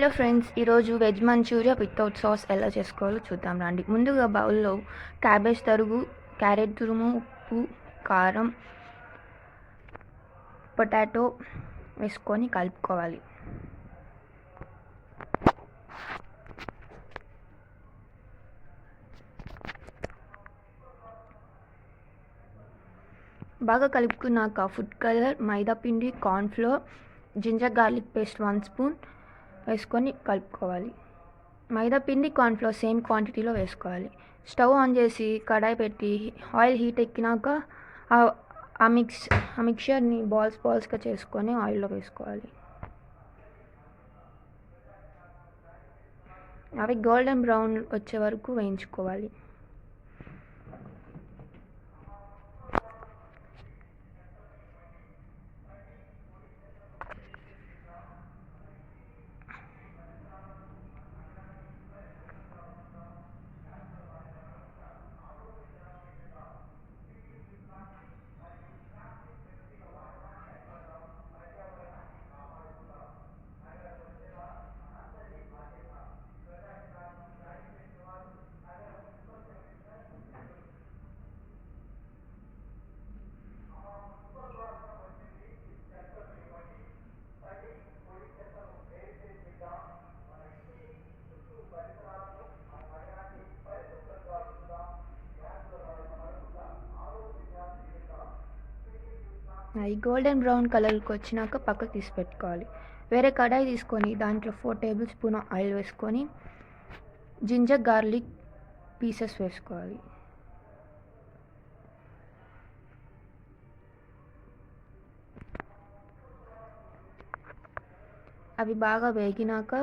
Hello friends, ఈరోజు veg Manchuria without sauce ఎలా చేసుకోవాలో చూద్దాం రండి. ముందుగా బౌల్లో క్యాబేజ్ తరుగు, క్యారెట్ తురుము, ఉప్పు, కారం, పొటాటో వేసుకొని కలుపుకోవాలి. బాగా కలుపుకున్నాక ఫుడ్ కలర్, మైదా పిండి, cornflour, ginger garlic paste 1 spoon వేసుకొని కలుపుకోవాలి. మైదా పిండి, కార్న్ఫ్లోర్ సేమ్ క్వాంటిటీలో వేసుకోవాలి. స్టవ్ ఆన్ చేసి కడాయి పెట్టి ఆయిల్ హీట్ ఎక్కినాక ఆ మిక్చర్ని బాల్స్గా చేసుకొని ఆయిల్లో వేసుకోవాలి. అవి గోల్డెన్ బ్రౌన్ వచ్చే వరకు వేయించుకోవాలి. అవి గోల్డెన్ బ్రౌన్ కలర్కి వచ్చినాక పక్కకు తీసి పెట్టుకోవాలి. వేరే కడాయి తీసుకొని దాంట్లో 4 టేబుల్ స్పూన్ ఆయిల్ వేసుకొని జింజర్ గార్లిక్ పీసెస్ వేసుకోవాలి. అవి బాగా వేగినాక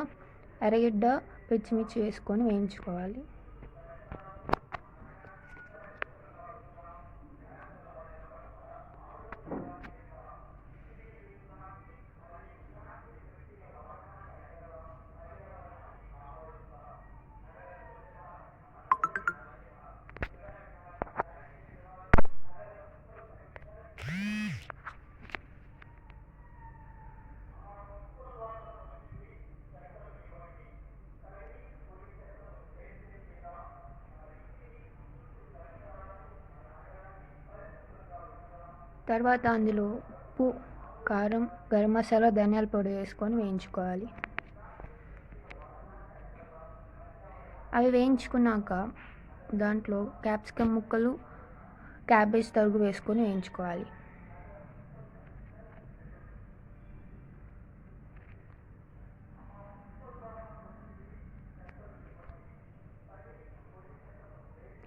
ఎర్రగడ్డ, పచ్చిమిర్చి వేసుకొని వేయించుకోవాలి. తర్వాత అందులో ఉప్పు, కారం, గరం మసాలా, ధనియాల పొడి వేసుకొని వేయించుకోవాలి. అవి వేయించుకున్నాక దాంట్లో క్యాప్సికమ్ ముక్కలు, క్యాబేజ్ తరుగు వేసుకొని వేయించుకోవాలి.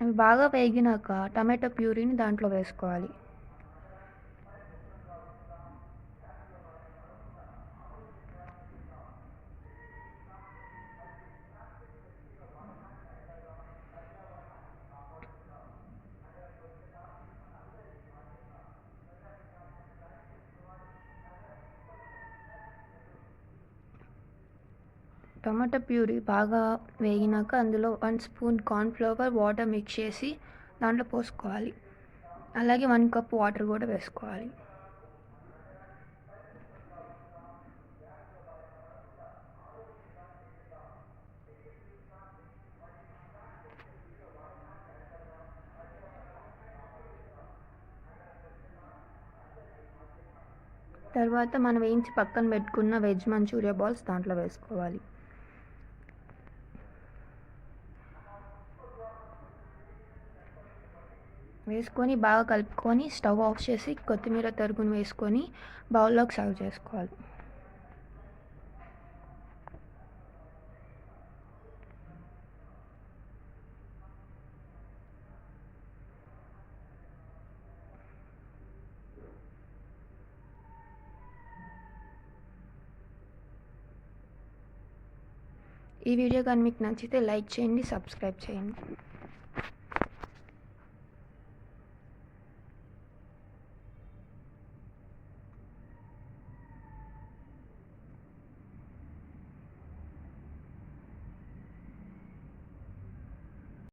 అవి బాగా వేగినాక టమాటో ప్యూరీని దాంట్లో వేసుకోవాలి. టమాటా ప్యూరీ బాగా వేగినాక అందులో 1 స్పూన్ కార్న్ఫ్లవర్ వాటర్ మిక్స్ చేసి దాంట్లో పోసుకోవాలి. అలాగే 1 కప్ వాటర్ కూడా వేసుకోవాలి. తర్వాత మనం వేయించి పక్కన పెట్టుకున్న వెజ్ మంచూరియా బాల్స్ దాంట్లో వేసుకోవాలి. వేసుకొని బాగా కలుపుకొని స్టవ్ ఆఫ్ చేసి కొత్తిమీర తరుగును వేసుకొని బౌల్లోకి సర్వ్ చేసుకోవాలి. ఈ వీడియో కానీ మీకు నచ్చితే లైక్ చేయండి, సబ్స్క్రైబ్ చేయండి.